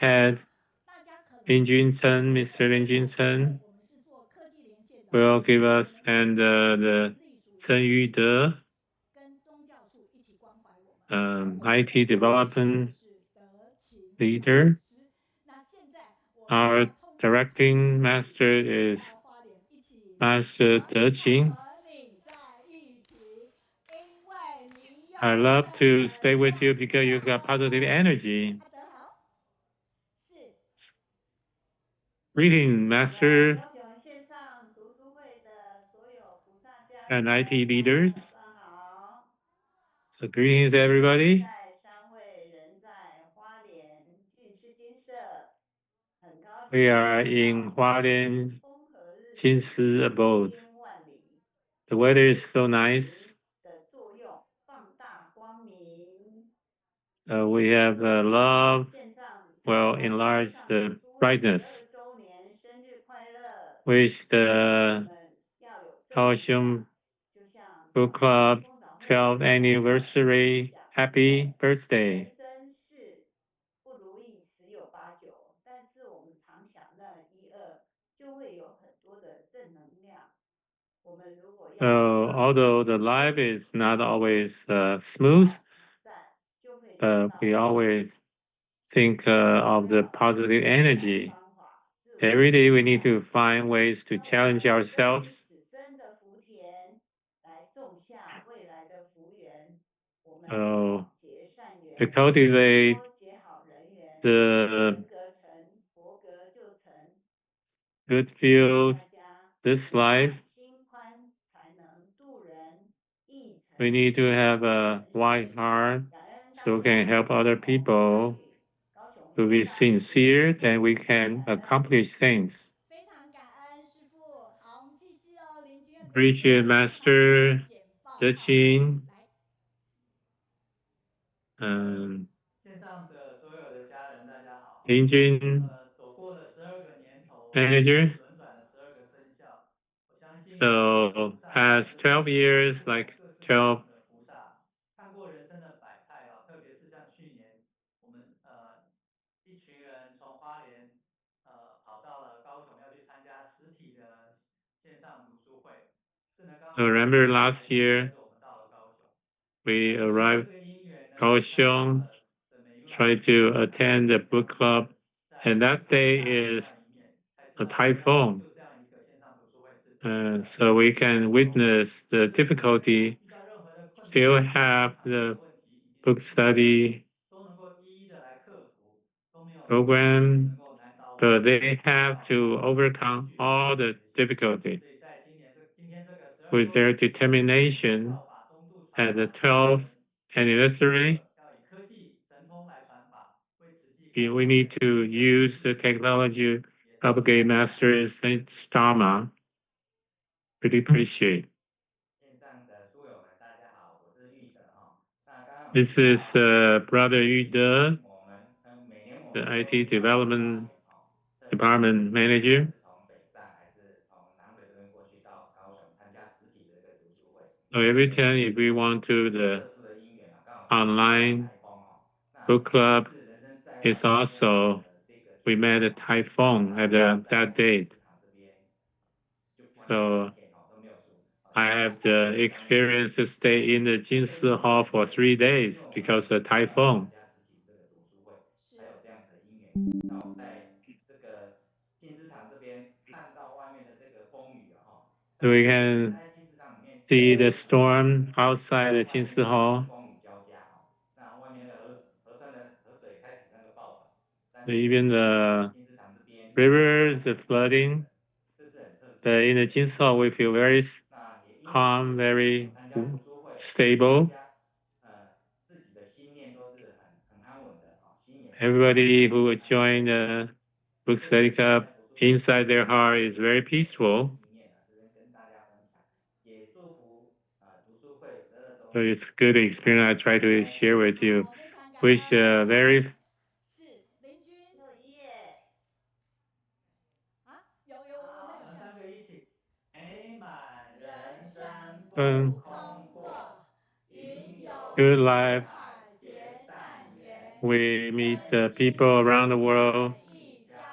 head, Lin Junchen, Mr. Lin Junchen, will give us, and the Chen Yude, IT development leader. Our directing master is Master Deqing. I love to stay with you because you got positive energy. Greeting, Master 高雄线上读书会的所有菩萨家 and 人， IT leaders. 早上好。 So greetings, everybody. 在三位人在花莲净吃金舍，很高兴 We are in 看到 Hualien 风和日丽， Jinsi 晴 abode. 天万里， The weather is so nice. 的作用放大光明。 We have love 线上 will 台湾 enlarge 线上 the 读书会 brightness. 12周年生日快乐， Wish 我 the 们要有正能量， Kaohsiung 就像 Book Club 风早会 12th 分享的 anniversary. 分享 Happy 人 birthday. 生是不如意十有八九，但是我们常想那一二，就会有很多的正能量。我们如果要 So 放 although the 弃 life is not 放弃 always 挑 smooth, 战，就会得 but 到 we always think of the positive 的 energy. 方法，自我 Every day we need to find ways to 那我 challenge 们用 ourselves. 此生的福田来种下未来的福缘，我们 So 广结善 to 缘， cultivate 多结好人缘， the 人格成，佛格就成。 good 祝 field, 大家 this life, 心宽才能度人，意诚 we need to have 才 a 能 wide 事。 heart 感恩 so 大 we can 家 help other 参 people 与高雄 to 线 be 上读书 sincere 会， and we can 感恩。 accomplish things. 非常感恩师父。好，我们继续哦。林君愿给我们 Appreciate 做现场的 Master 简报。好， Deqing. 来，线上的所有的家人，大家好。Lin Jun 走过了12个年头， Manager. 轮转了12个生肖。我相信 So past 12 years, like 12的菩萨，看过人生的百态啊，特别是像去年，我们一群人从花莲跑到了高雄，要去参加实体的线上读书会。是呢，刚 So 好 remember last year 我们到了高雄。 we arrived Kaohsiung, tried to attend the book club, and that day is a typhoon. So we can witness the difficulty, still have the book study program, but they have to overcome all the difficulty. With their determination at the 12th anniversary, we need to use the technology propagate Master Saint Dharma. Really appreciate. 线上的书友们，大家好，我是玉德哈。那刚刚 This is Brother Yu De, 我们每年我 the 们 IT Development Department Manager. 是从北上还是从南回这边过去到高雄参加实体的这个读书会。 So every time if we want to the 特殊的因缘啊，刚好 online 台风哦。那 book club 是人生在外 is also, we met a typhoon at that date. 这边就关 So 3天哦，都没有书。 I have the experience to stay in the Jinsi Hall for 3 days because of the typhoon. 参加实体这个读书会，才有这样子的因缘。那我在这个金丝堂这边看到外面的这个风雨啊，哈。 So we can see the storm outside the Jinsi Hall. 风雨交加哈，那外面的河川的河水开始那个暴涨。 Even the 金丝堂这边 rivers are flooding. 这是很特殊。 But in the Jinsi Hall, we feel very 那也因为 calm, very 参加读书会， stable. 大家自己的心念都是很安稳的啊，心也 Everybody who joined the book study club, inside their heart is very peaceful. 经验啊，这边跟大家分享，也祝福读书会12周 So 年。 it's good experience I try to share with you. 好，非常感恩。 Wish a very 是林君落叶。啊，有我们有3个一起，美满人生不嗯空过，云游 good life. 结善缘， We meet people around the world.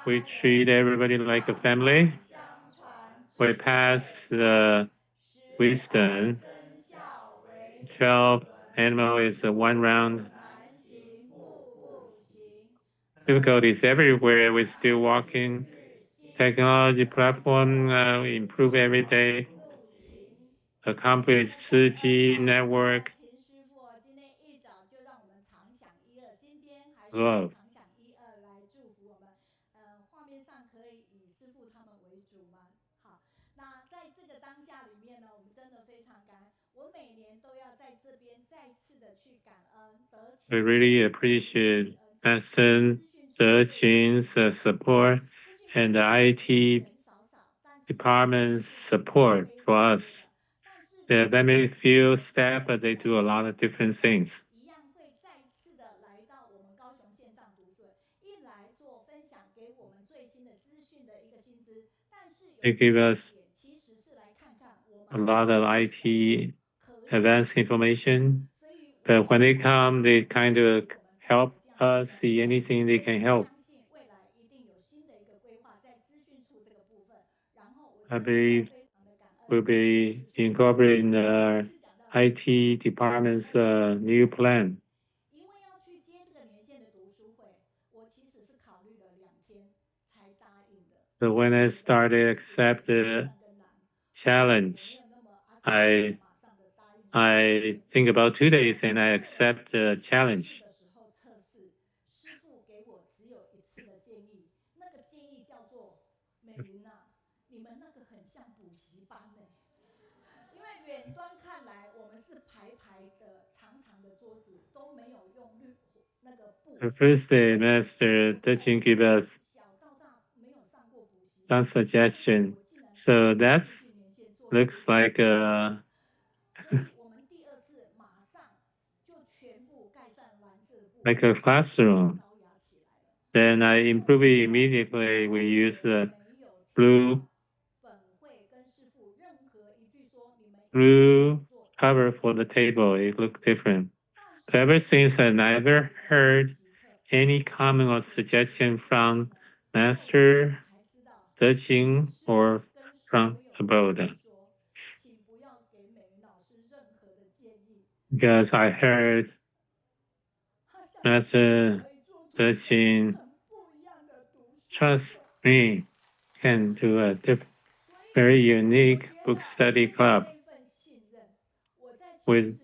We treat everybody like a family. We pass the wisdom. 12 animal is one round. Difficulties everywhere. We're still walking. Technology platform improve every day. Accomplish 4G network. 秦师傅今天一早就让我们常想一二，今天还是 Love. 常想一二来祝福我们。画面上可以以师傅他们为主吗？好，那在这个当下里面呢，我们真的非常感恩。我每年都要在这边再次的去感恩德勤。 We really appreciate Master Deqing's support and the IT department's support for us. They may feel sad, but they do a lot of different things. 一样会再次的来到我们高雄线上读书会，一来做分享给我们最新的资讯的一个薪资，但是有 They give us 其实是来看看我 a 们 lot of IT advanced information, but when they come, they kind of help us see anything they can help. 相信未来一定有新的一个规划在资讯处这个部分，然后我 I believe we'll be incorporating the IT department's new plan. 因为要去接这个年限的读书会，我其实是考虑了2天才答应的。 So when I started accept the challenge, I think about 2 days and I accept the challenge. 的时候测试，师傅给我只有1次的建议，那个建议叫做美云啊，你们那个很像补习班呢。因为远端看来，我们是排排的长长的桌子，都没有用那个布。 The first day, Master Deqing gave us 小到大没有上过补习 some suggestion. So that looks like 所以我们第2次马上就全部盖上蓝色的布， like a classroom. 高雅起来了。 Then I improve it immediately. We use the blue 本会跟师傅任何一句说你们 blue cover for the table. It looked different. But ever since, I never heard any comment or suggestion from Master Deqing or from above. 请不要给美云老师任何的建议。 Because I heard Master Deqing trust me can do a very unique book study club with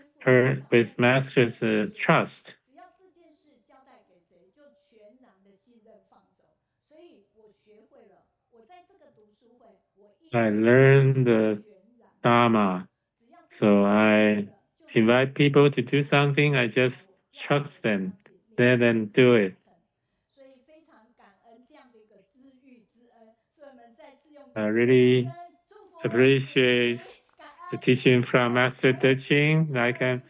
Master's trust. 只要这件事交代给谁，就全然的信任放手。所以我学会了，我在这个读书会，我一 I learned the Dharma. So I invite people to do something. I just trust them. Let them do it. 所以非常感恩这样的一个知遇之恩。所以我们再次用 I really appreciate the teaching from Master Deqing that I can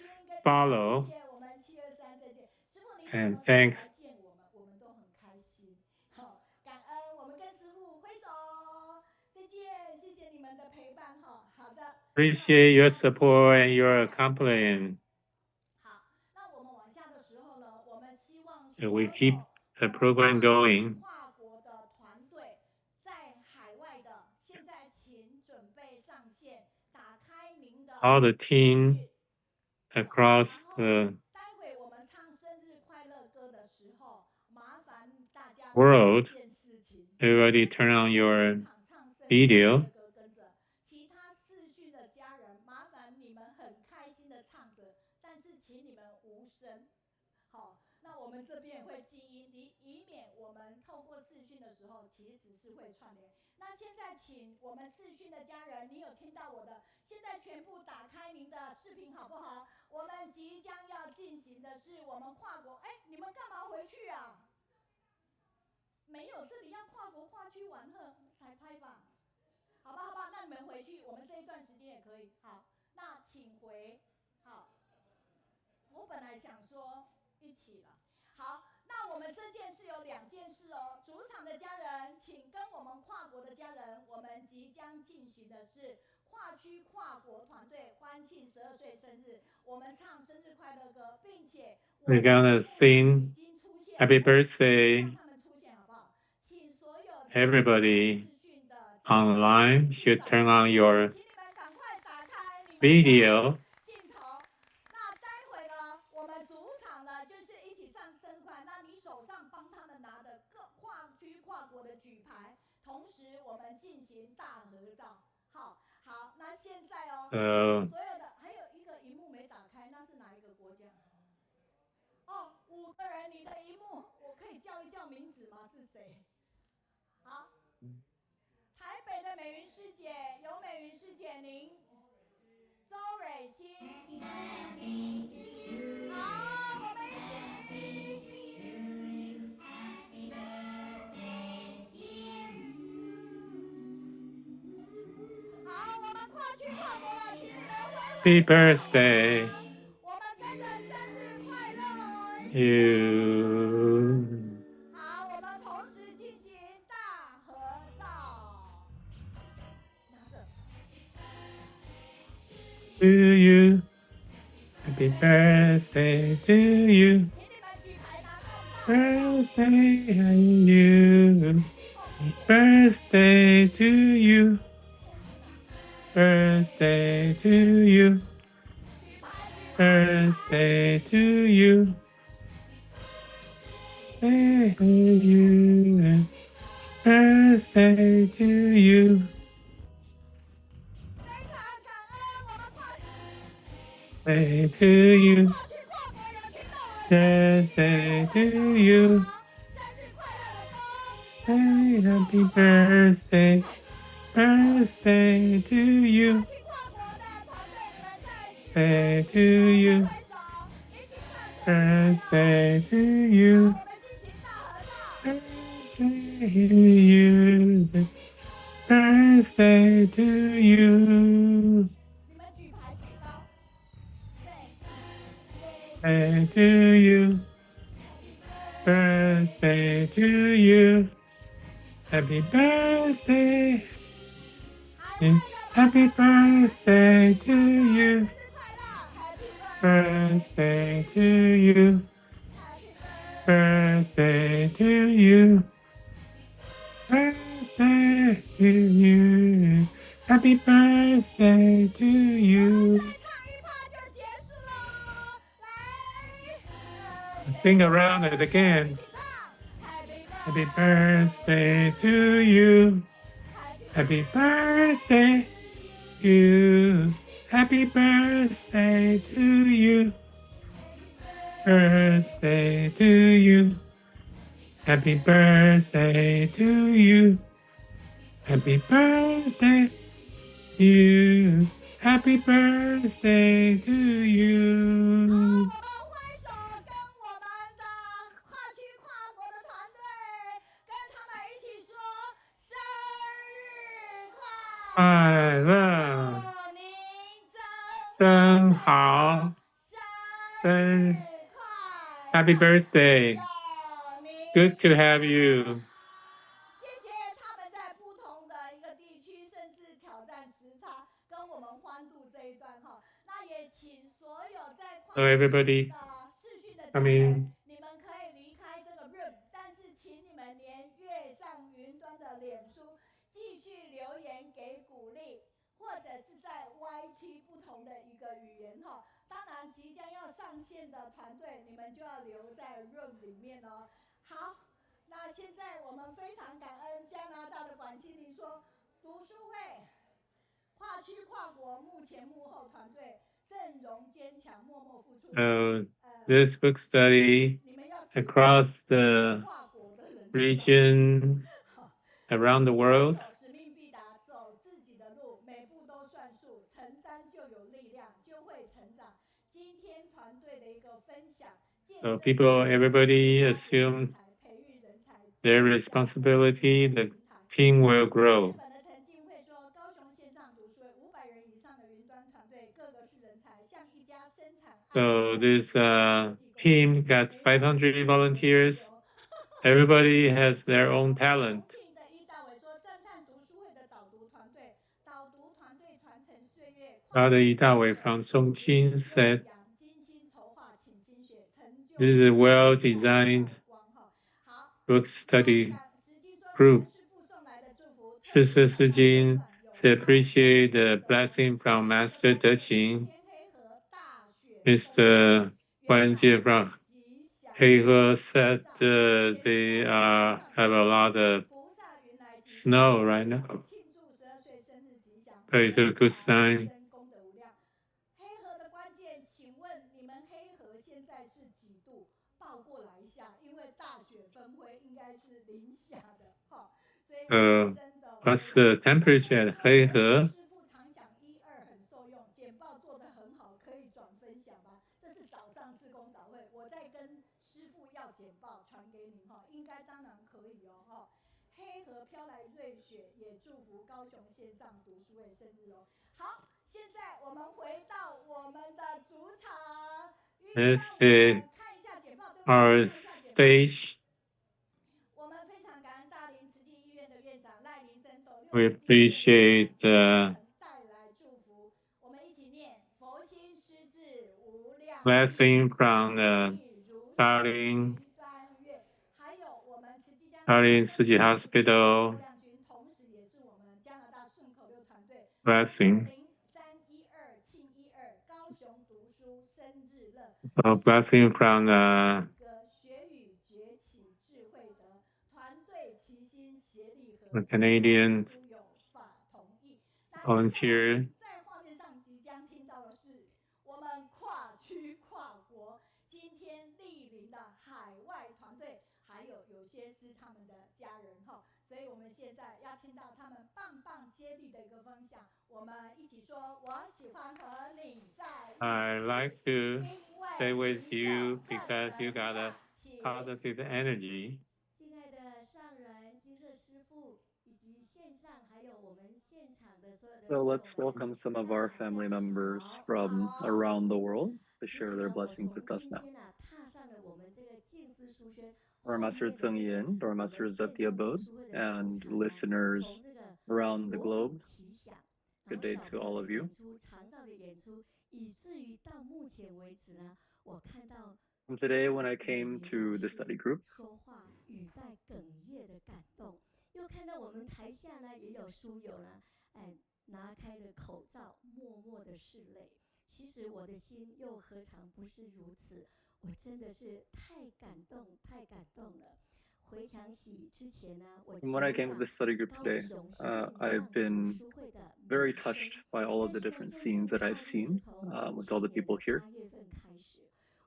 follow. 我们723再见。师傅您 And thanks. 见我们，我们都很开心。好，感恩我们跟师傅挥手，再见，谢谢你们的陪伴哈。好的。 Appreciate your support and your accomplishment. 好，那我们往下的时候呢，我们希望 We keep the program going. 跨国的团队在海外的，现在请准备上线，打开您的 All the team across the 待会我们唱生日快乐歌的时候，麻烦大家 world, 做一件事情， everybody turn on your 唱生日 video. 快乐歌跟着，其他视讯的家人，麻烦你们很开心的唱着，但是请你们无声。好，那我们这边也会静音，以免我们透过视讯的时候其实是会串联。那现在请我们视讯的家人，你有听到我的？现在全部打开您的视频好不好？我们即将要进行的是我们跨国，哎，你们干嘛回去啊？没有，这里要跨国跨区玩乐才拍吧？好吧，好吧，那你们回去，我们这一段时间也可以。好，那请回。好，我本来想说一起了。好，那我们这件事有2件事哦。主场的家人，请跟我们跨国的家人，我们即将进行的是跨区跨国团队欢庆12岁生日，我们唱生日快乐歌，并且 We're gonna sing Happy birthday, everybody online should turn on your video. 那待会呢，我们主场呢就是一起上生快，那你手上帮他们拿着各跨区跨国的举牌，同时我们进行大合照。好，那现在哦， So 所有的还有一个荧幕没打开，那是哪一个国家？哦，5个人，你的荧幕我可以叫一叫名字吗？是谁？好，台北的美云师姐，有美云师姐您，周蕊欣，好，我们一起。好，我们跨区跨国了，请你们挥 Happy birthday, 我们跟着生日快乐 you. 好，我们同时进行大合照。拿着。To you. Happy birthday to you. 请你们举牌拿更大。Birthday to you. Happy birthday to you. Birthday to you. Birthday to you. Birthday to you. Birthday to you. 非常感恩我们跨区 Birthday to you. 跨区跨国有听到我们 Birthday to you. 生日快乐的歌。 Hey, happy birthday. Birthday to you. 跨区跨国的团队，你们在一起 Birthday to you. 挥手，一起唱生日快乐。 Birthday to you. 我们进行大合照。 Birthday to you. Birthday to you. 你们举牌举高。Birthday to you. Birthday to you. Happy birthday. 对， Happy birthday to you. 生日快乐 Happy birthday Birthday to you. Birthday to you. Birthday to you. Happy birthday to you. 再唱一趴就结束了。来， Sing around it 一 again. 起唱 Happy birthday to you. Happy birthday to you. Happy birthday to you. Birthday to you. Happy birthday to you. Happy birthday to you. Happy birthday to 好， you. 我们挥手跟我们的跨区跨国的团队，跟他们一起说生日快乐，快乐，祝您真好，生日真快乐 Happy birthday. 祝您 Good to have you. 谢谢他们在不同的一个地区，甚至挑战时差，跟我们欢度这一段哈。那也请所有在跨 Hello, everybody. 的视讯的家 Come 人 in.，你们可以离开这个 room， 但是请你们连跃上云端的脸书继续留言给鼓励，或者是在 YT 不同的一个语言哈。当然，即将要上线的团队，你们就要留在 room 里面哦。好，那现在我们非常感恩加拿大的管心玲说，读书会跨区跨国幕前幕后团队阵容坚强，默默付出。This book study 你们要 across the 跨国的人 region 好 around the world. 使命必达，走自己的路，每步都算数，承担就有力量，就会成长。今天团队的一个分享， So people, everybody assume 培育人才 their responsibility. The team will 日 grow. 本的陈进会说，高雄线上读书会500人以上的云端团队，个个是人才，像一家生产。 So this team got 500 volunteers. Everybody has their own talent. 重庆的一大伟说，赞叹读书会的导读团队，导读团队传承岁月。 Father Itawe from Chongqing said, 精心筹划，倾心血，成就 this is well designed book study group. Sister Sijin appreciate the blessing from Master Deqing. Mr. Guan Jie from Heihe said they have a lot of snow right now. But it's a good sign. 黑河的关键，请问你们黑河现在是几度？报过来一下，因为大雪纷飞，应该是零下的，哈，所以我真的。What's the temperature at 黑河？师傅常想一二很受用，简报做得很好，可以转分享吗？这是早上志工早会，我在跟师傅要简报传给您哈，应该当然可以哦哈。黑河飘来瑞雪，也祝福高雄线上读书会生日哦。好。现在我们回到我们的主场，看一下简报，对不对？our stage. 我们非常感恩大林慈济医院的院长赖林森斗六 We appreciate 带来祝福。我们一起念：佛心施至无量 blessing from the Darling 还有我们慈济慈济 Hospital 同时也是我们加拿大顺口溜团队 blessing. 高雄读书生日乐 blessing from the 学语崛起智慧德团队齐心协力合 Canadian 有法同意。volunteer. 在画面上即将听到的是我们跨区跨国今天莅临的海外团队，还有些是他们的家人哈，所以我们现在要听到他们棒棒接力的一个分享。我们一起说：我喜欢和你在一起。I like to stay with you because you got a positive energy. 敬爱的上人、金色师父以及线上还有我们现场的所有的。So let's welcome some of our family members from around the world to share their blessings with us now. Our Master Zeng Yin, our Masters of the Abode, and listeners around the globe, good day to all of you. And today when I came to the study group, 拿开了口罩，默默的拭泪。其实我的心又何尝不是如此？我真的是太感动，太感动了。回想起之前呢，And when I came to the study group today, I've been very touched by all of the different scenes that I've seen with all the people here.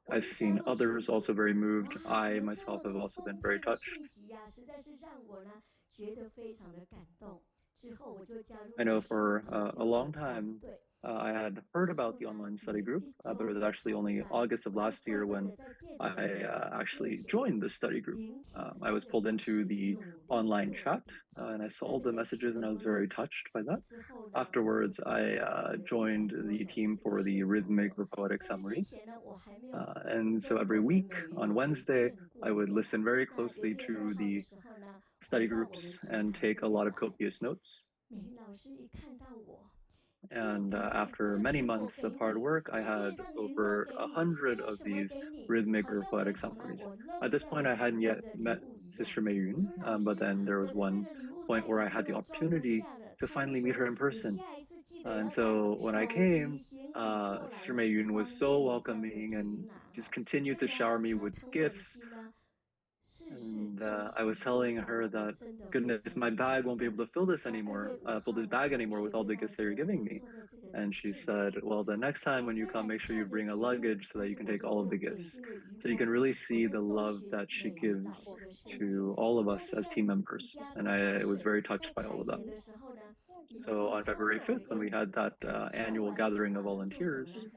I've seen others also very moved. I myself have also been very touched. I know for a long time I had heard about the online study group, but it was actually only August of last year when I actually joined the study group. I was pulled into the online chat and I saw all the messages and I was very touched by that. Afterwards, I joined the team for the rhythmic or poetic summaries. And so every week on Wednesday, I would listen very closely to the study groups and take a lot of copious notes. And after many months of hard work, I had over 100 of these rhythmic or poetic summaries. At this point, I hadn't yet met Sister Mei Yun, but then there was one point where I had the opportunity to finally meet her in person. And so when I came, Sister Mei Yun was so welcoming and just continued to shower me with gifts. And I was telling her that, goodness, my bag won't be able to fill this bag anymore with all the gifts that you're giving me. And she said, well, the next time when you come, make sure you bring a luggage so that you can take all of the gifts. So you can really see the love that she gives to all of us as team members. And I was very touched by all of that. So on February 5th, when we had that annual gathering of volunteers,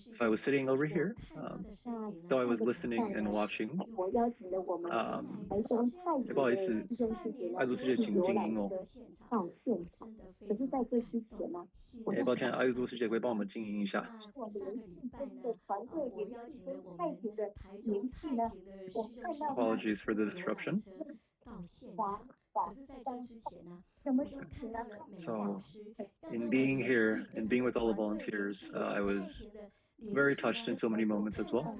so I was sitting over here, so I was listening and watching. 不好意思，爱族世界请静音哦。到现场，可是在这之前呢，抱歉，爱族世界会帮我们静音一下。我们的团队也是跟太平的联系呢，我看到 Apologies for the disruption. So, in being here and being with all the volunteers, I was very touched in so many moments as well.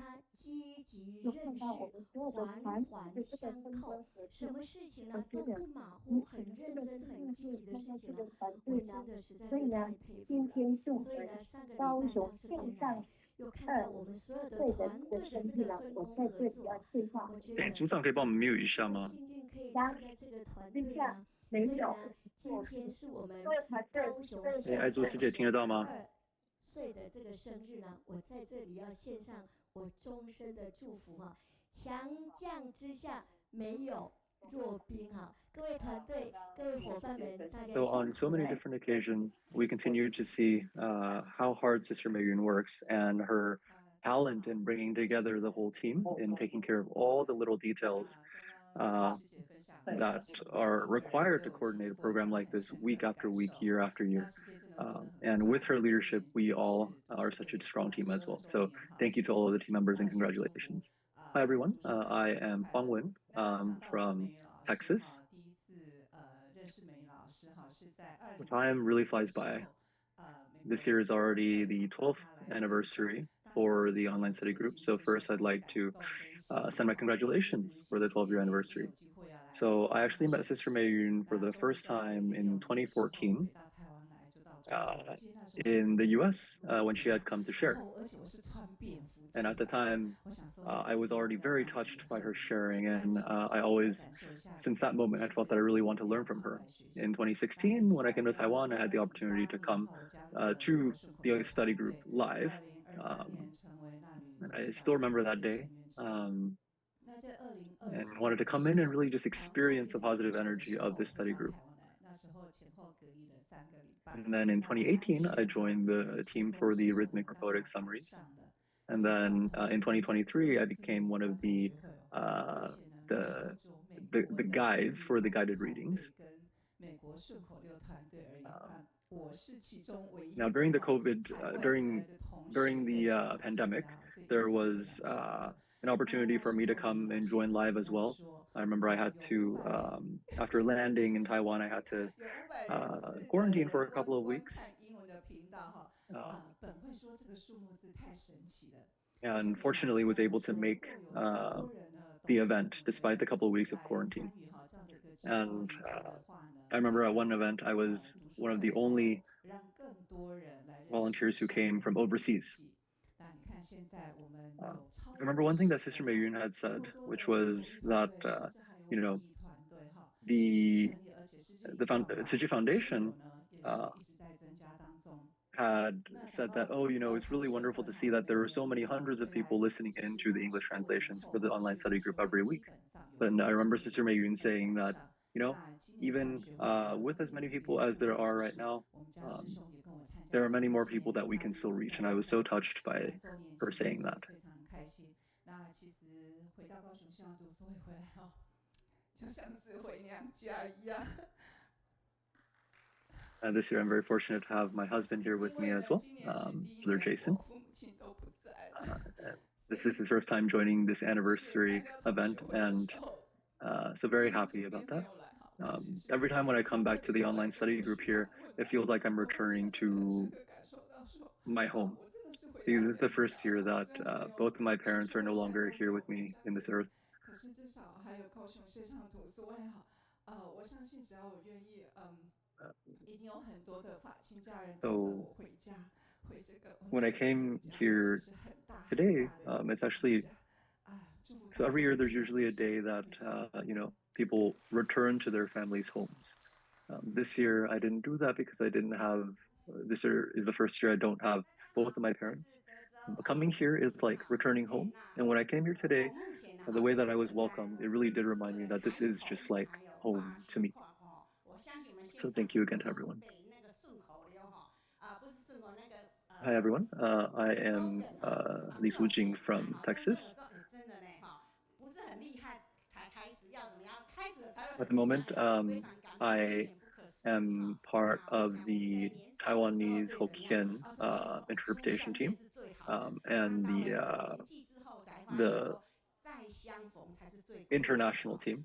及有看到我认识们所有的环团体环的这个相扣，分工合什作。么事情我呢都觉得不马虎，彼此的这很认真、个真的很积极的是看到事情呢，这个团我队呢，真的实在所以呢，是太佩服今了。天是我们所以呢，上个礼高雄拜到这线上边来，又看到我们所有的岁的这个团队的生意呢，这个分我工合在这里要作，线上我觉得组长可以帮我们 mute 一下这么吗？幸运可以加站在这个团剩下队呢，没有所以呢，今天是我们各团队高雄各线爱珠师姐听得到吗？ 12岁的这个生日呢，我在这里要献上我终身的祝福哈。强将之下没有弱兵哈，各位团队、各位伙伴们，大家 So on 辛 so 苦 many 了。 different occasions, we continue to see how hard Sister Mayun works and her talent in bringing together the whole team and taking care of all the little details that are required to coordinate a program like this week after week, year after year. And with her leadership, we all are such a strong team as well. So thank you to all of the team members and congratulations. Hi, everyone. I am Huang Wen from Texas. Time really flies by. This year is already the 12th anniversary for the online study group. So first, I'd like to send my congratulations for the 12-year anniversary. So I actually met Sister Mayun for the first time in 2014 in the US when she had come to share. And at the time, I was already very touched by her sharing. And I always, since that moment, I felt that I really want to learn from her. In 2016, when I came to Taiwan, I had the opportunity to come to the study group live. And I still remember that day. And wanted to come in and really just experience the positive energy of this study group. And then in 2018, I joined the team for the rhythmic or poetic summaries. And then in 2023, I became one of the guides for the guided readings. Now during the COVID, during the pandemic, there was an opportunity for me to come and join live as well. I remember I had to, after landing in Taiwan, I had to quarantine for a couple of weeks. And fortunately was able to make the event despite the couple of weeks of quarantine. And I remember at one event, I was one of the only volunteers who came from overseas. I remember one thing that Sister Mayun had said, which was that, the Tzu Foundation had said that, it's really wonderful to see that there are so many hundreds of people listening into the English translations for the online study group every week. But I remember Sister Mayun saying that, even with as many people as there are right now, there are many more people that we can still reach. And I was so touched by her saying that. And this year, I'm very fortunate to have my husband here with me as well, Brother Jason. This is his first time joining this anniversary event, and so very happy about that. Every time when I come back to the online study group here, it feels like I'm returning to my home. This is the first year that both of my parents are no longer here with me in this earth. So when I came here today, it's actually, so every year there's usually a day that, people return to their families' homes. This year I didn't do that because I didn't have, this year is the first year I don't have both of my parents. But coming here is like returning home. And when I came here today, the way that I was welcomed, it really did remind me that this is just like home to me. So thank you again to everyone. Hi, everyone. I am Li Sujing from Texas. At the moment, I am part of the Taiwanese Hokkien interpretation team, and the international team.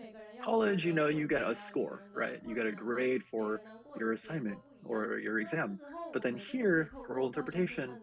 college, you get a score, right? You get a grade for your assignment or your exam. But then here, oral interpretation,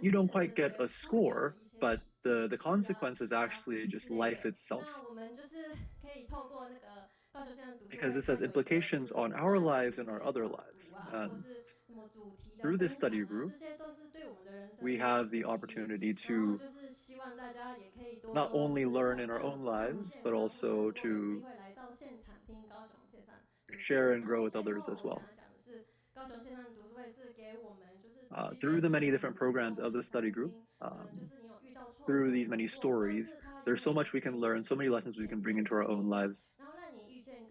you don't quite get a score, but the consequence is actually just life itself. 那我们就是可以透过那个高雄县读书 Because 会 it says 更为的，就 implications 是 on our 纳入 lives 这 and our 些 other 导读 lives. 啊，或是什么主题的 Through this 分享 study 啊，这 group, 些都是对我们的人生 we 非常 have 有 the 意义。 opportunity 然后 to 就是希望大家也可以多 not 多 only 是 learn 下 in our 次 own 上 lives, 线 but 啊，或是 also 如果有机 to 会来到现场听高雄线上读书 share 会。 and 然 grow 后 with 最 others 后 as 我想 well. 要讲的是，高雄线上读书会是给我们就是即 Through 便 the 你 many 可能 different 能 programs 够 of 很 the study 伤 group, 心，可能就是你有遇到挫 through 折 these 难 many 过，但 stories, 是它永 there's so 远都 much we 是 can 给 learn, 你 so many lessons we 前 can bring 进 into 的 our own 力量， lives. 然后让你遇见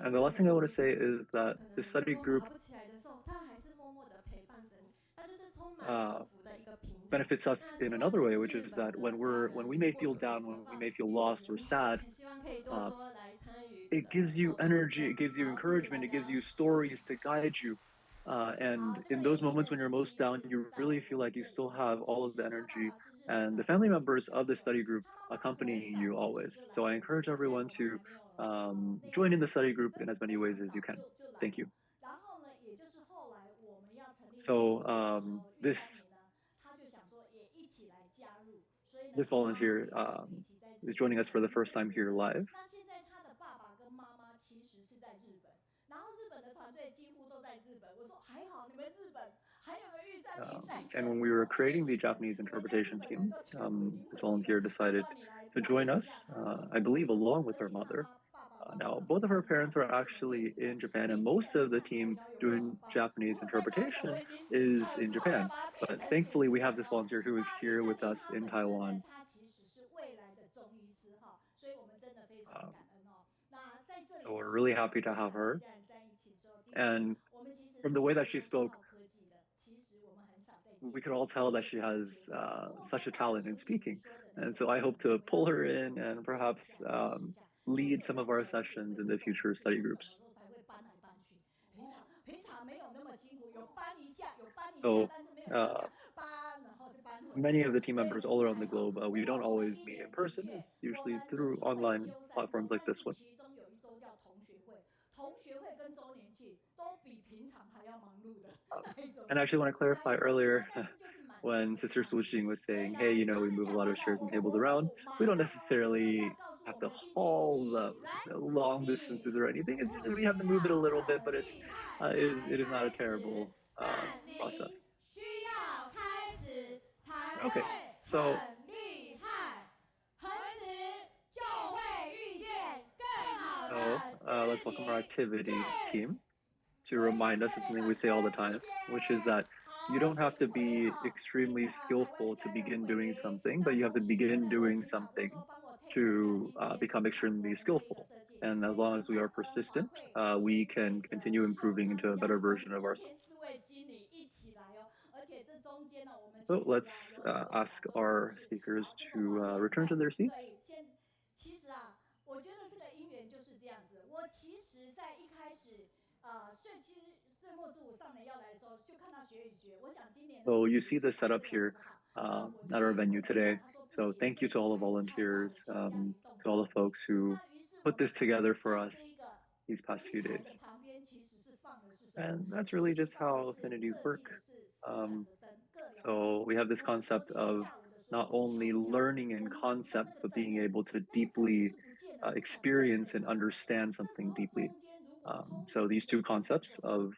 And the last thing I want to say is that the study group benefits us in another way, which is that when we may feel down, when we may feel lost or sad, it gives you energy, it gives you encouragement, it gives you stories to guide you. And in those moments when you're most down, you really feel like you still have all of the energy and the family members of the study group accompanying you always. So I encourage everyone to join in the study group in as many ways as you can. Thank you. 然后呢，也就是后来我们要成立社 So 团的时候，玉山 this 美呢，他就想说也一起来加入，所以呢， this 跟妈妈 volunteer 也一起在日 is 本 joining us for the first time here live. 那现在他的爸爸跟妈妈其实是在日本，然后日本的团队几乎都在日本。我说还好你们日本还有个玉山营在这 And 里， when we were creating the Japanese interpretation team, this volunteer decided to join us, I believe, along with her mother. Now, both of her parents are actually in Japan, and most of the team doing Japanese interpretation is in Japan. But thankfully, we have this volunteer who is here with us in Taiwan. 他其实是未来的中医师哈，所以我们真的非常感恩哦。那在这里 So we're really happy to have her. 家人在一起的时候，的确 And 我们其实 from the way that she spoke, 科技的，其实我们很少在 we could all tell that she has such a talent in speaking. And so I hope to pull her in and perhaps lead some of our sessions in the future study groups. 才会搬来搬去，平常没有那么辛苦，有搬一下，So 但是没有像这样搬，然后就搬回来。 many of the team members all around the globe, we don't always meet in person. It's usually through online platforms like this one. 其中有一周叫同学会，同学会跟周年庆都比平常还要忙碌的那一种。 And I actually want to clarify earlier when Sister Sushing was saying, hey, you know, we move a lot of chairs and tables around. We don't necessarily have to haul them long distances or anything. It's usually we have to move it a little bit, but it is not a terrible process. Okay, so let's welcome our activities team to remind us of something we say all the time, which is that you don't have to be extremely skillful to begin doing something, but you have to begin doing something to become extremely skillful. And as long as we are persistent, we can continue improving into a better version of ourselves. So let's ask our speakers to return to their seats. 其实啊，我觉得这个因缘就是这样子。我其实，在一开始，岁末之舞上呢要来的时候，就看到学语学。我想今年。So you see the setup here at our venue today. So thank you to all the volunteers, to all the folks who put this together for us these past few days. And that's really just how affinities work. So we have this concept of not only learning in concept, but being able to deeply experience and understand something deeply. So these two concepts of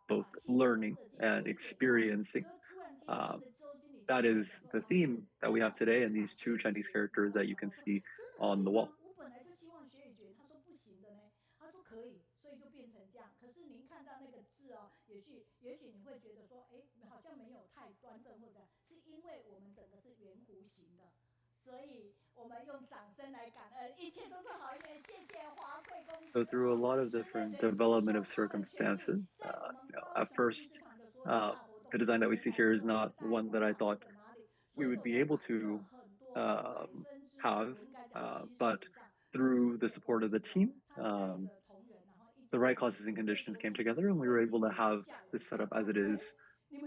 both learning and experiencing, that is the theme that we have today, and these two Chinese characters that you can see on the wall. 我本来就希望学语觉，他说不行的呢，他说可以，所以就变成这样。可是您看到那个字哦，也许你会觉得说，哎，好像没有太端正或者，是因为我们整个是圆弧形的。所以我们用掌声来感恩，一切都是好运。谢谢华贵公司。 So through a lot of different development of circumstances, at first, the design that we see here is not one that I thought we would be able to have, but through the support of the team, the right causes and conditions came together, and we were able to have this setup as it is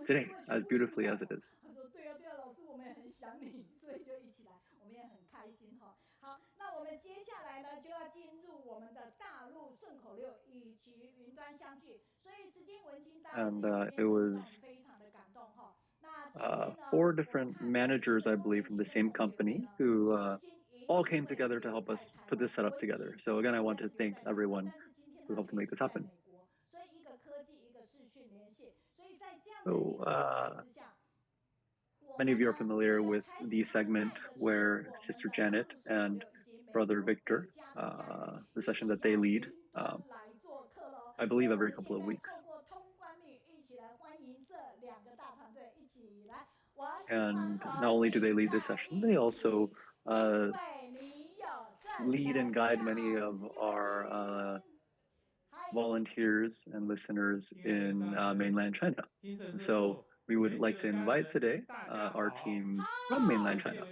today, as beautifully as it is. 他说对啊对啊，老师我们也很想你，所以就一起来，我们也很开心哈。好，那我们接下来呢就要进入我们的大陆顺口溜以及云端相聚，所以时间文青大家it was 非常的感动哈。 4 different managers, I believe, from the same company who all came together to help us put this setup together. So again, I want to thank everyone who helped to make this happen. So many of you are familiar with the segment where Sister Janet and Brother Victor, the session that they lead, I believe every couple of weeks. And not only do they lead this session, they also lead and guide many of our volunteers and listeners in mainland China. So we would like to invite today our team from mainland China.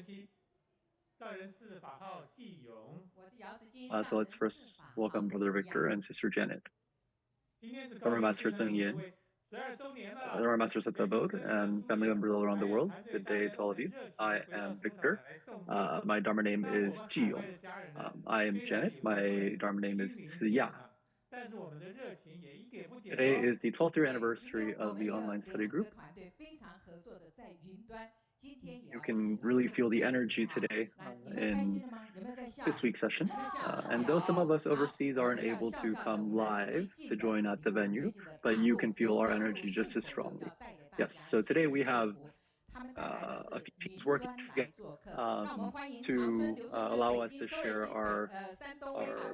So let's first welcome Brother Victor and Sister Janet. From our Master Sun Yin, our Masters at the Abode, and family members all around the world. Good day to all of you. I am Victor. My Dharma name is Jiyong. I am Janet. My Dharma name is Ciya. Today is the 12th year anniversary of the online study group. You can really feel the energy today in this week's session. And though some of us overseas aren't able to come live to join at the venue, but you can feel our energy just as strongly. Yes, so today we have a few teams working together to allow us to share our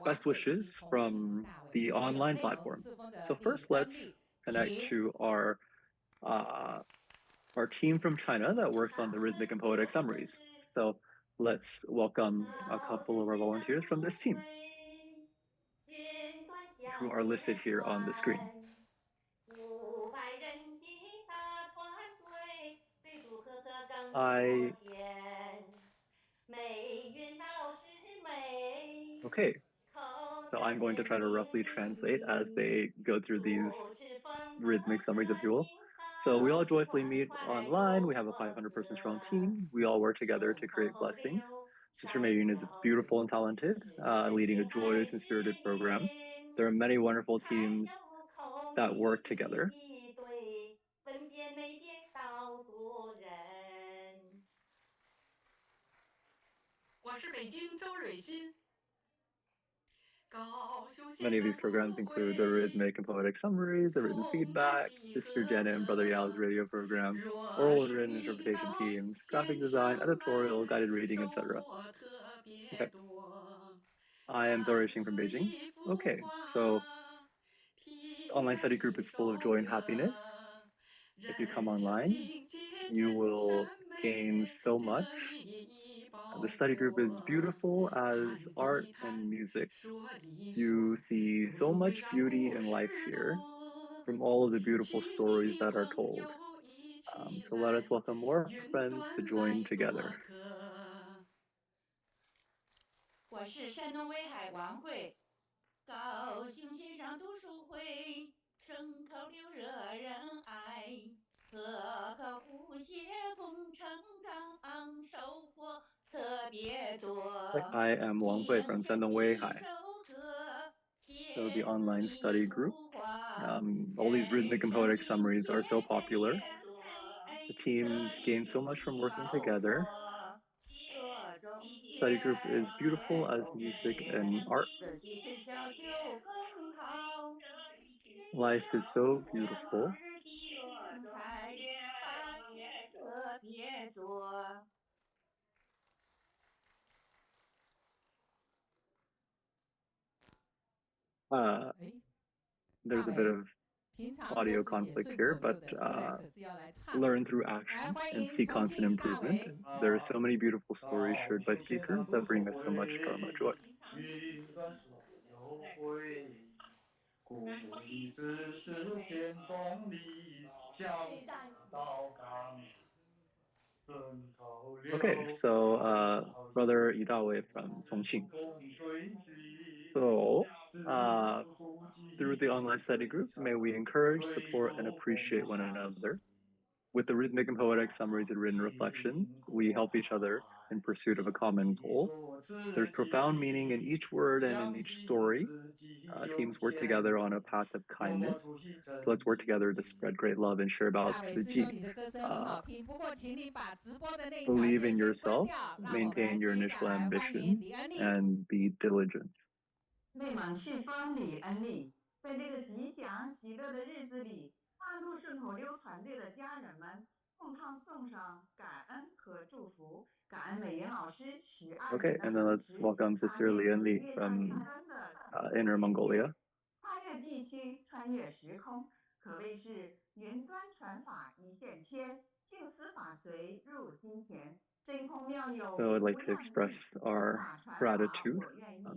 best wishes from the online platform. So first, let's connect to our team from China that works on the rhythmic and poetic summaries. So let's welcome a couple of our volunteers from this team who are listed here on the screen. 500人的大团队，对渡河更I 多天。美云老师美， Okay, so I'm going to try to roughly translate as they go through these rhythmic summaries, if you will. So we all joyfully meet online. We have a 500-person strong team. We all work together to create blessings. Sister Mayun is beautiful and talented, leading a joyous and spirited program. There are many wonderful teams that work together. 分别没别道多人。我是北京周蕊欣。 Many of these programs include the rhythmic and poetic summaries, the written feedback, Sister Janet and Brother Yao's radio program, oral and written interpretation teams, graphic design, editorial, guided reading, etc. Okay. I am Zoe Xing from Beijing. Okay, so the online study group is full of joy and happiness. If you come online, you will gain so much. The study group is beautiful as art and music. You see so much beauty in life here from all of the beautiful stories that are told. So let us welcome more friends to join together. 我是山东威海王慧，高雄县上读书会，牲口流热人爱，和湖蟹共成长，收获特别多。I am Wang Hui from Shandong Weihai. So the online study group. All these rhythmic and poetic summaries are so popular. The teams gain so much from working together. Study group is beautiful as music and art. Life is so beautiful. There's a bit of audio conflict here, but learn through action and see constant improvement. There are so many beautiful stories shared by speakers that bring us so much Dharma joy. 故一直是天动力，将到岗，分头流。 Okay, so Brother Idawe from Chongqing. So through the online study group, may we encourage, support, and appreciate one another. With the rhythmic and poetic summaries and written reflections, we help each other in pursuit of a common goal. There's profound meaning in each word and in each story. Teams work together on a path of kindness. So let's work together to spread great love and share about Tzu Believe in yourself, maintain your initial ambition, and be diligent. 内蒙赤峰李恩利，在这个吉祥喜乐的日子里，大陆顺口溜团队的家人们共同送上感恩和祝福，感恩美云老师12 Okay, and then let's welcome Sister Lian Li from Inner Mongolia. 跨越地区，穿越时空，可谓是云端传法一线牵，静思法随入心田。So I'd like to express our gratitude,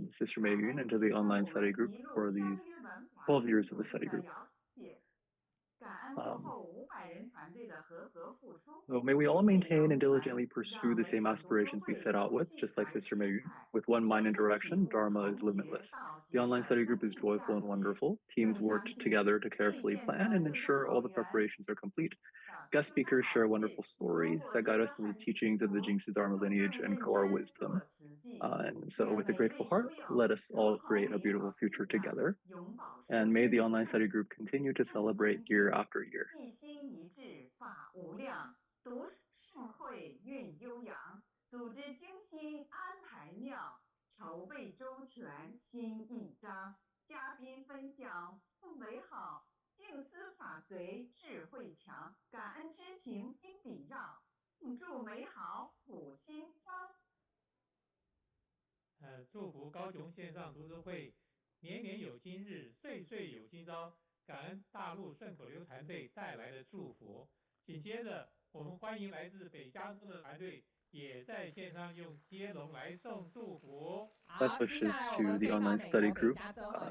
Sister Mei Yun, and to the online study group for these 12 years of the study group. So may we all maintain and diligently pursue the same aspirations we set out with, just like Sister Mei Yun. With one mind and direction, Dharma is limitless. The online study group is joyful and wonderful. Teams worked together to carefully plan and ensure all the preparations are complete. Guest speakers share wonderful stories that guide us in the teachings of the Jingsi Dharma lineage and grow our wisdom. And so with a grateful heart, let us all create a beautiful future together. And may the online study group continue to celebrate year after year. 一心一志法无量，读盛会运悠扬，组织精心安排妙，筹备周全心意张。嘉宾分享富美好，静思法随智慧强，感恩之情心底绕，共祝美好普心庄。祝福高雄线上读书会年年有今日，岁岁有今朝。感恩大陆顺口溜团队带来的祝福。紧接着，我们欢迎来自北加州的团队，也在线上用接龙来送祝福。Best wishes to the online study group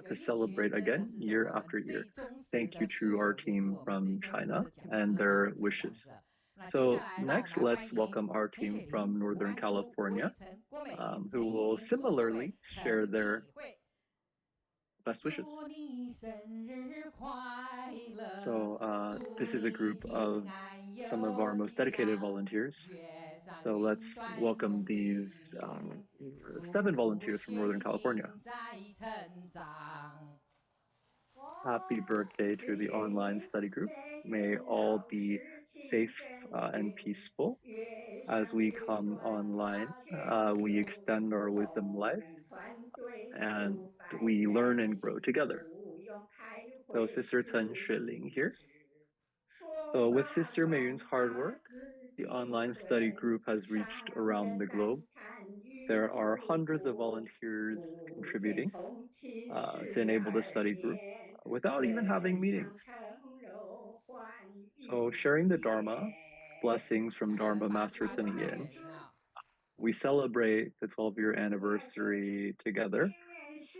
to celebrate again year after year. Thank you to our team from China and their wishes. So next, let's welcome our team from Northern California, who will similarly share their best wishes. So this is a group of some of our most dedicated volunteers. So let's welcome these 7 volunteers from Northern California. Happy birthday to the online study group. May all be safe and peaceful. As we come online, we extend our wisdom life and we learn and grow together. So Sister Chen Xueling here. So with Sister Mei Yun's hard work, the online study group has reached around the globe. There are hundreds of volunteers contributing to enable the study group without even having meetings. So sharing the Dharma, blessings from Dharma Master Chen Yin, we celebrate the 12-year anniversary together,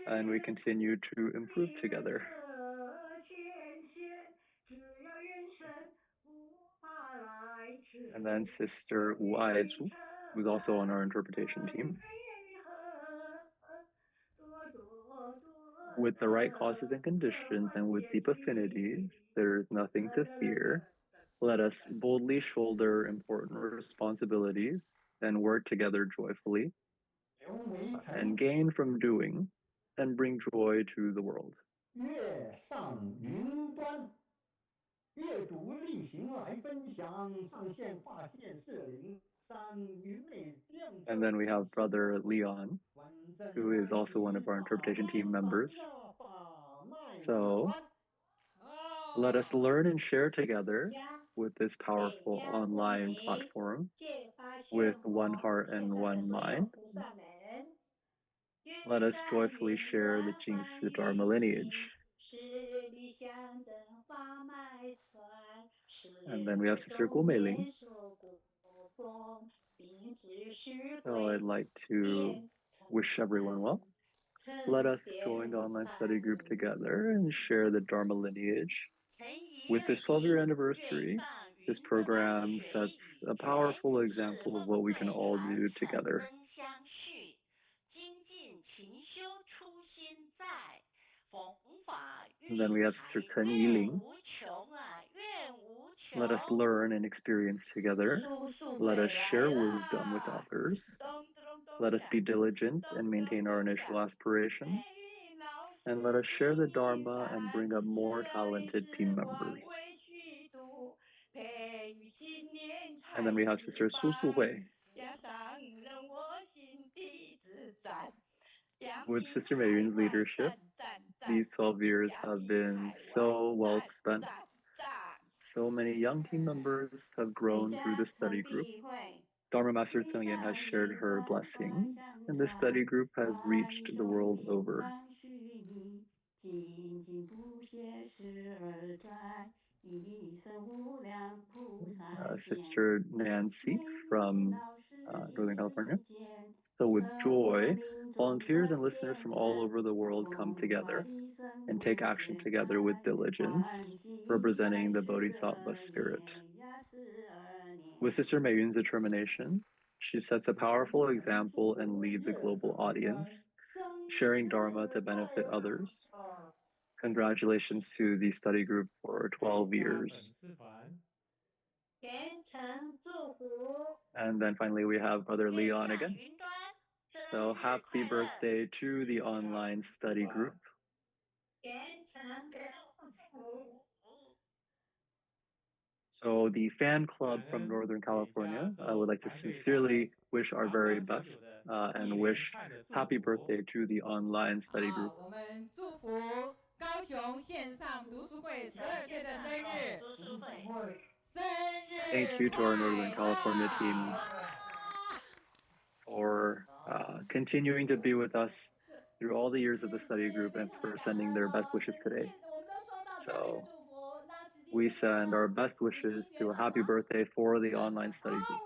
and we continue to improve together. And then Sister Wu Aizhu, who's also on our interpretation team. With the right causes and conditions and with deep affinities, there is nothing to fear. Let us boldly shoulder important responsibilities and work together joyfully and gain from doing and bring joy to the world. 月上云端，阅读例行来分享，上线发现是灵山云美亮。 And then we have Brother Leon, who is also one of our interpretation team members. So let us learn and share together with this powerful online platform with one heart and one mind. Let us joyfully share the Jingsi Dharma lineage. And then we have Sister Guo Meiling. So I'd like to wish everyone well. Let us join the online study group together and share the Dharma lineage. With this 12-year anniversary, this program sets a powerful example of what we can all do together. And then we have Sister Chen Yiling. Let us learn and experience together. Let us share wisdom with others. Let us be diligent and maintain our initial aspirations. And let us share the Dharma and bring up more talented team members. And then we have Sister Su Su Hui. With Sister Mei Yun's leadership, these 12 years have been so well spent. So many young team members have grown through the study group. Dharma Master Tseng Yen has shared her blessing, and this study group has reached the world over. Sister Nancy from Northern California. So with joy, volunteers and listeners from all over the world come together and take action together with diligence, representing the Bodhisattva spirit. With Sister Mayun's determination, she sets a powerful example and leads a global audience, sharing Dharma to benefit others. Congratulations to the study group for 12 years. And then finally, we have Brother Leon again. So happy birthday to the online study group. So the fan club from Northern California, I would like to sincerely wish our very best and wish happy birthday to the online study group. 我们祝福高雄线上读书会12岁的生日，生日 Thank you to our Northern California team for continuing to be with us through all the years of the study group and for sending their best wishes today. So we send our best wishes to a happy birthday for the online study group.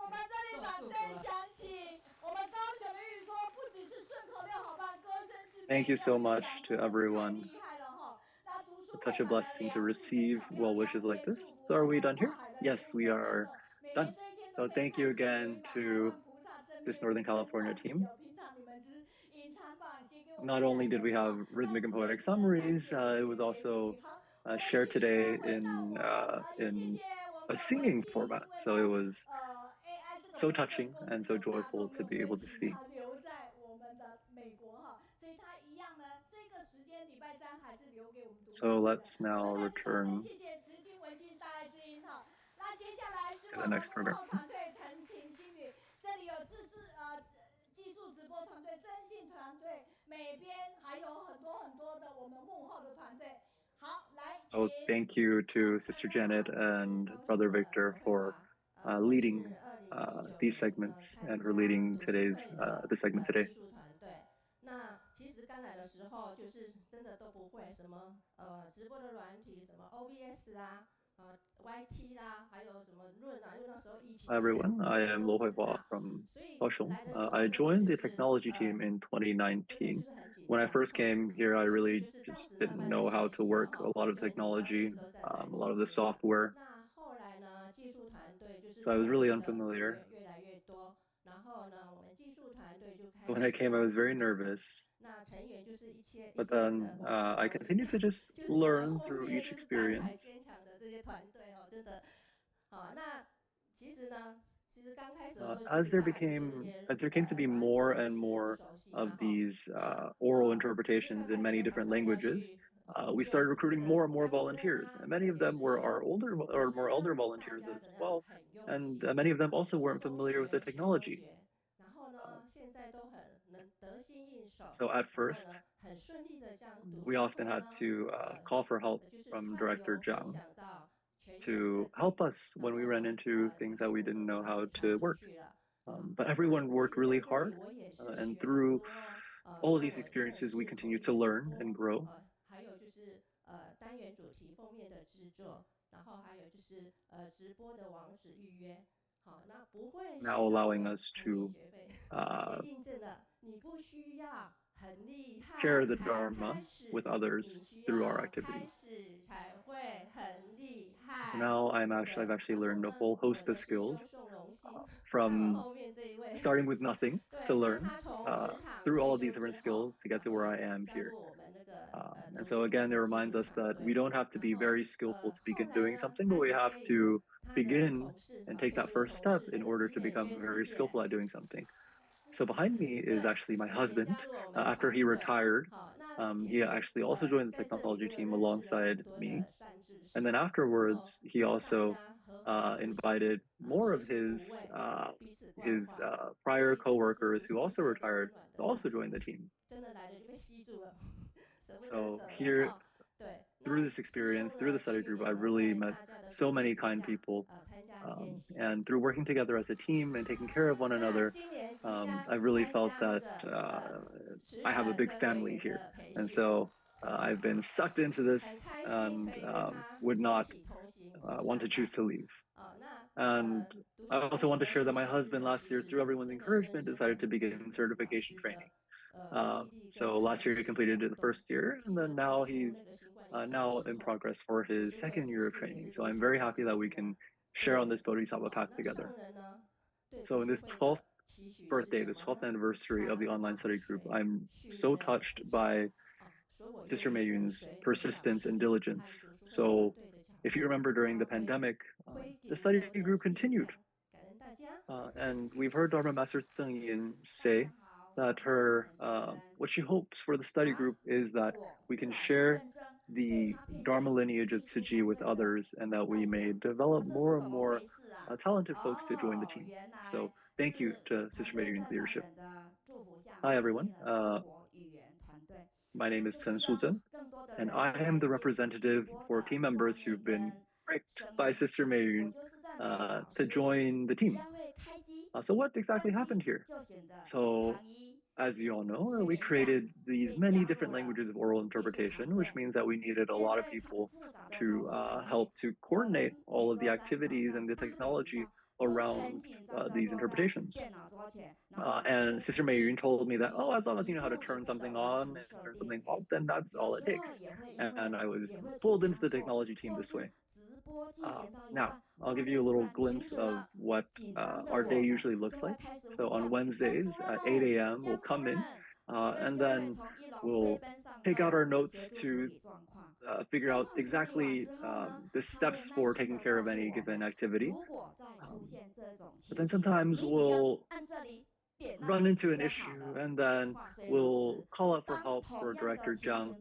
Thank you so much to everyone. It's such a blessing to receive well wishes like this. So are we done here? Yes, we are done. So thank you again to this Northern California team. Not only did we have rhythmic and poetic summaries, it was also shared today in a singing format. So it was so touching and so joyful to be able to see. So let's now return to the next program. 技术直播团队、征信团队、美编，还有很多的我们幕后的团队。好，来， So thank you to Sister Janet and Brother Victor for leading these segments and for leading today's the segment today. 那其实刚来的时候，就是真的都不会什么直播的软体，什么 OBS 啦。YT 啦，还有什么论啊，因为那时候疫情。Hi everyone, I am Lo Huihua from Kaohsiung. I joined the technology team in 2019. When I first came here, I really just didn't know how to work a lot of technology, a lot of the software. So I was really unfamiliar. When I came, I was very nervous. But then I continued to just learn through each experience. As there came to be more and more of these oral interpretations in many different languages, we started recruiting more and more volunteers. And many of them were our older or more elder volunteers as well. And many of them also weren't familiar with the technology. So at first, we often had to call for help from Director Zhang to help us when we ran into things that we didn't know how to work. But everyone worked really hard, and through all of these experiences, we continue to learn and grow. Now allowing us to share the Dharma with others through our activities. Now I've actually learned a whole host of skills from starting with nothing to learn through all of these different skills to get to where I am here. And so again, it reminds us that we don't have to be very skillful to begin doing something, but we have to begin and take that first step in order to become very skillful at doing something. So behind me is actually my husband. After he retired, he actually also joined the technology team alongside me. And then afterwards, he also invited more of his prior coworkers who also retired to also join the team. So here, through this experience, through the study group, I really met so many kind people. And through working together as a team and taking care of one another, I really felt that I have a big family here. And so I've been sucked into this and would not want to choose to leave. And I also want to share that my husband last year, through everyone's encouragement, decided to begin certification training. So last year he completed the first year, and then now he's now in progress for his second year of training. So I'm very happy that we can share on this Bodhisattva path together. So in this 12th birthday, this 12th anniversary of the online study group, I'm so touched by Sister Mayun's persistence and diligence. So if you remember during the pandemic, the study group continued. And we've heard Dharma Master Tseng Yin say that what she hopes for the study group is that we can share the Dharma lineage of Tzu Chi with others, and that we may develop more and more talented folks to join the team. So thank you to Sister Mayun's leadership. Hi, everyone. My name is Chen Suzhen, and I am the representative for team members who've been picked by Sister Mayun to join the team. So what exactly happened here? So as you all know, we created these many different languages of oral interpretation, which means that we needed a lot of people to help to coordinate all of the activities and the technology around these interpretations. And Sister Mayun told me that, oh, as long as you know how to turn something on and turn something off, then that's all it takes. And I was pulled into the technology team this way. Now, I'll give you a little glimpse of what our day usually looks like. So on Wednesdays at 8 a.m., we'll come in and then we'll take out our notes to figure out exactly the steps for taking care of any given activity. But then sometimes we'll run into an issue, and then we'll call out for help for Director Zhang,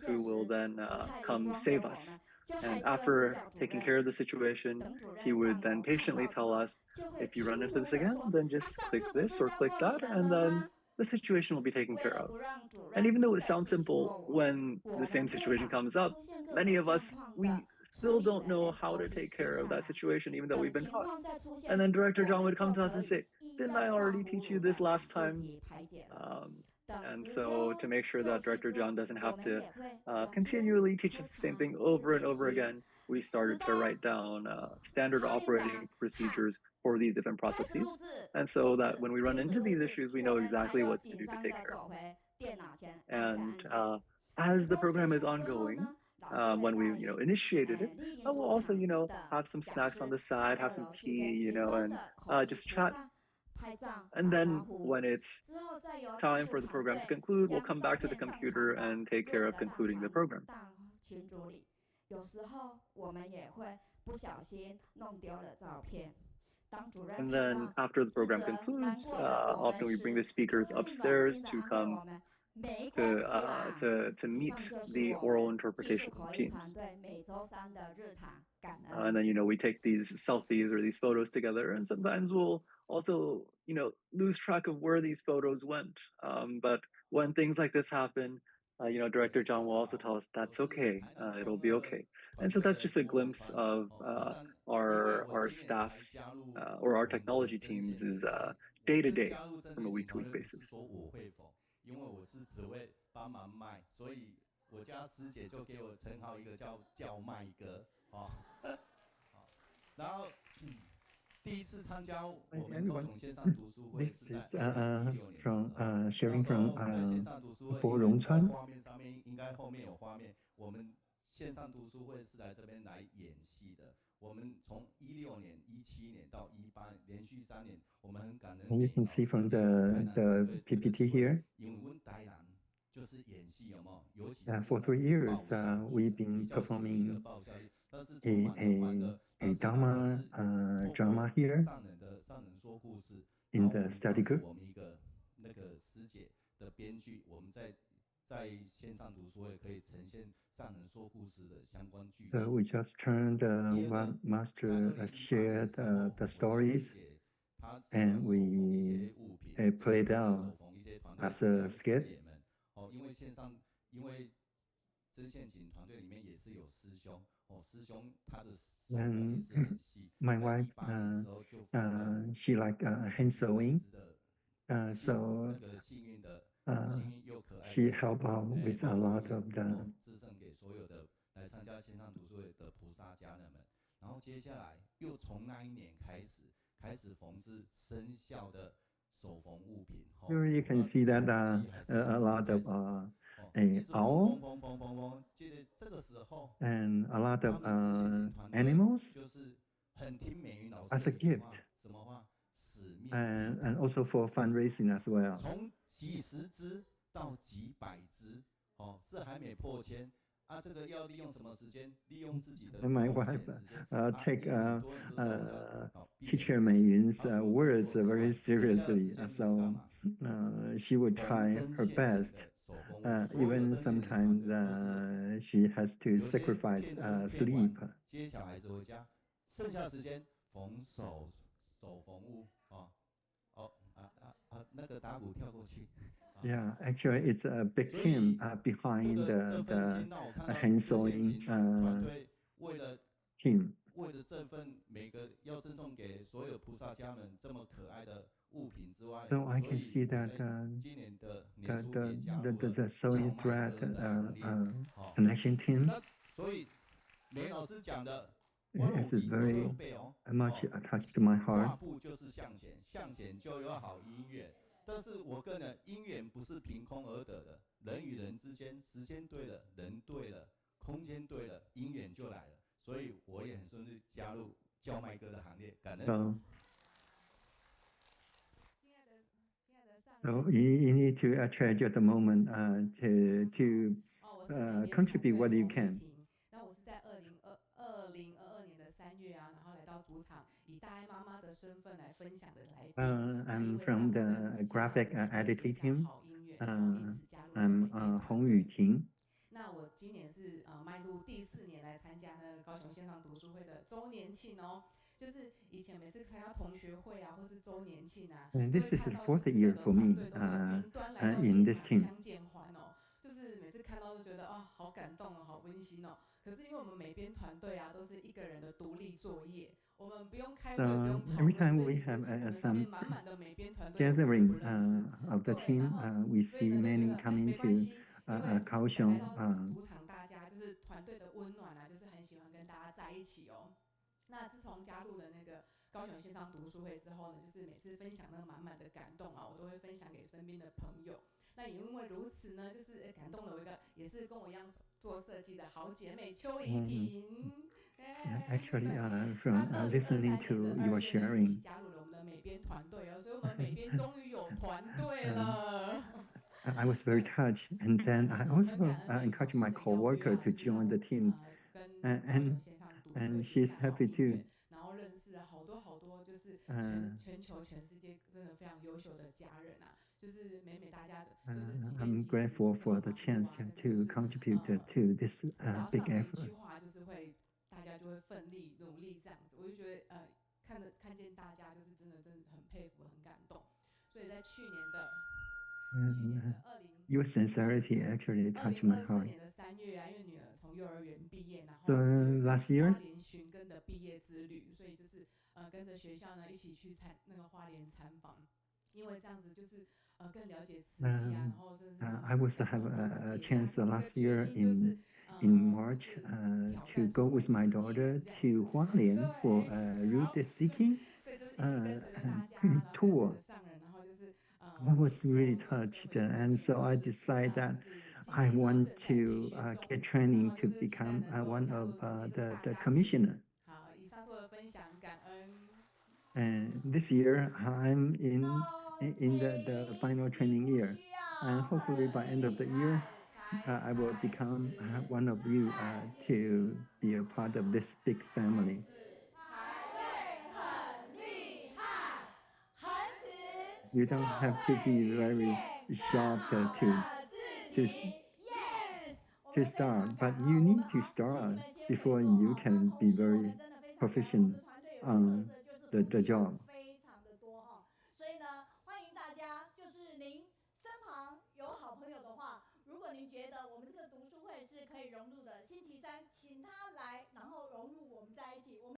who will then come save us. And after taking care of the situation, he would then patiently tell us, if you run into this again, then just click this or click that, and then the situation will be taken care of. And even though it sounds simple, when the same situation comes up, many of us, we still don't know how to take care of that situation, even though we've been taught. And then Director Zhang would come to us and say, didn't I already teach you this last time? And so to make sure that Director Zhang doesn't have to continually teach us the same thing over and over again, we started to write down standard operating procedures for these different processes. And so that when we run into these issues, we know exactly what to do to take care of them. And as the program is ongoing, when we initiated it, we'll also have some snacks on the side, have some tea, and just chat. And then when it's time for the program to conclude, we'll come back to the computer and take care of concluding the program. And then after the program concludes, often we bring the speakers upstairs to come to meet the oral interpretation teams. And then, we take these selfies or these photos together, and sometimes we'll also, lose track of where these photos went. But when things like this happen, Director John will also tell us that's okay. It'll be okay. And so that's just a glimpse of our staff's or our technology teams is day to day from a week to week basis. 因为我是只会帮忙卖，所以我家师姐就给我称号一个叫卖哥，然后第一次参加我们高雄线上读书会是在2016年 from sharing from 在线上读书会，画面上面应该后面有画面，我们线上读书会是来这边来演戏的。我们从16年、17年到18年，连续3年，我们很感恩。You can see from the PPT here. 因为我们台南就是演戏，有没有？尤其是 for 3 years, we've been performing a Dharma drama here in the study group. 我们一个那个师姐的编剧，我们在线上读书会可以呈现上人说故事的相关剧情。So we just turned what Master shared the stories, and we played out as a skit. 因为线上，因为针线锦团队里面也是有师兄，师兄他的手也是很细。My wife, she like hand sewing, so she helped out with a lot of the. 致胜给所有的来参加线上读书会的菩萨家人们。然后接下来又从那一年开始缝制生肖的手缝物品。Here you can see that a lot of 一直缝 owl 缝缝缝缝缝，接着这个时候 and a lot 他 of 们这些型团队 animals 就是很听美云老师 as 的 a 一句话， gift 什么话？使命必 and 达。 also for fundraising as well. 从几十只到几百只，是还没破千。啊，这个要利用什么时间？利用自己的 And my 空 wife 闲时间。 take 因为很多人都受着毕业 teacher 时 Mei 间， Yun's 然后除了工 words 作之 very 外，剩下的时 seriously. 间不是 So 干嘛？ she would 缝 try 针 her 线型 best. 的手工物，所有 Even 这些型团 sometimes 队都是 she has to 有些 sacrifice 骗书骗 sleep. 完，接小孩子回家，剩下的时间缝手缝物啊。那个打鼓跳过去。Yeah, actually, it's a big team behind 这份 the 心让我看到 hand 这些 sewing 景团队为了 team. 为了这份每个要赠送给所有菩萨家们这么可爱的物品之外， So I 所 can 以 see 我 that 在今年的年初也加入了 the 叫 sewing 卖 thread 哥的行列。 connection team 那所以梅老师讲的，我 is 努力我都有 very 背哦。 much attached to my 跨 heart. 步就是向前，向前就有好姻缘。但是我个人姻缘不是凭空而得的，人与人之间，时间对了，人对了，空间对了，姻缘就来了。所以我也很顺利加入叫卖哥的行列，感恩。So 亲爱的上 So 人， you need to treasure the moment to 我是美编团 contribute 队 what you 洪玉 can. 婷。那我是在2022年的3月啊，然后来到主场，以大爱妈妈的身份来分享的来宾。那因 I'm 为这样 from 我跟 the 现场 graphic 读书会 editing 结下 team. 好姻缘，然后因此加入了 I'm 美编团 Hong 队。 Yuting. 那我今年是迈入第4年来参加那个高雄线上读书会的周年庆哦。就是以前每次参加同学会啊，或是周年庆啊， And 都 this 会 is 看 the 到就 fourth 是各 year 个 for 团 me 队都会云端来到 in 现 this 场 team. 相见欢哦。就是每次看到都觉得啊，好感动哦，好温馨哦。可是因为我们美编团队啊，都是一个人的独立作业，我们不用开会，不用讨 Every 论， time 所以 we 其实 have 我们上 some 面满满的美编团队我们都不 gathering 认识。 of the 对， team, 然后 we 所以 see 呢就觉 many 得 coming 没关 to 系，因为高来雄. 到主场，大家就是团队的温暖啊，就是很喜欢跟大家在一起哦。那自从加入了那个高雄线上读书会之后呢，就是每次分享那个满满的感动啊，我都会分享给身边的朋友。那也因为如此呢，就是感动了我一个也是跟我一样做设计的好姐妹邱怡萍。Actually, 那 from 2023 listening 年 to 的 your 2月呢，一起 sharing, 加入了我们的美编团队哦，所以我们美编终于有团队了。I was very 对， touched. And then I 很 also 感恩美云老 encouraged 师 my 的邀约 coworker 啊， to 就是让 join 我 the team, 跟高雄 and 线上读书会 she's 结下好 happy 姻 too. 缘，然后认识了好多就是全球全世界真的非常优秀的家人啊，就是每大家的就是即便 I'm 即使 grateful 那 for 么 the 忙碌 chance 啊，但是就 to 是 contribute to this 只要 big 上了一句 effort. 话，就是会大家就会奋力努力这样子。我就觉得看见大家就是真的很佩服很感动。所以在去年的 Your sincerity actually touched my 2024 heart. 年的3月啊，因为女儿从幼儿园毕业，然后 So 就是有一个 last 花 year, 莲寻根的毕业之旅，所以就是跟着学校呢一起去那个花莲参访，因为这样子就是更了解慈济啊，然后真的是 I was 感 have 动，就 a 也下 chance 定一个 last 决 year 心，就是 in March 挑 to 战 go 成为 with my 慈济 daughter 人这样 to 子。 Hualien for 对， a 好， root seeking 所以就是一起跟随着大家，然后跟随 tour. 着上人，然后就是 I was 走 really 入了社 touched, 会的各 and 界 so 的 I 事， decided 那 that 就是今 I 年呢 want 正在培 to 训中， get 然 training 后 to 就是期待 become 能够 one 加 of 入慈济的大 the 家庭。 commissioner. 好，以上所有的分享，感恩。And this year, I'm in the final training year, and hopefully by end of the year, I will become one of you to be a part of this big family. 才会很厉害，恒慈 You don't have to be very 更 sharp 好 to 的自己。Yes， 我 to 们非常 start, 感 but 恩 you 我们 need to 好，请你 start 们先回 before 座 you 哈。那 can 同 be 时我们 very 真的非常感恩，我们 proficient 的团队有个特 on 色，就是 the 夫妻 job. 档非常的多哈。所以呢，欢迎大家，就是您身旁有好朋友的话，如果您觉得我们这个读书会是可以融入的，星期三请他来，然后融入我们在一起。我们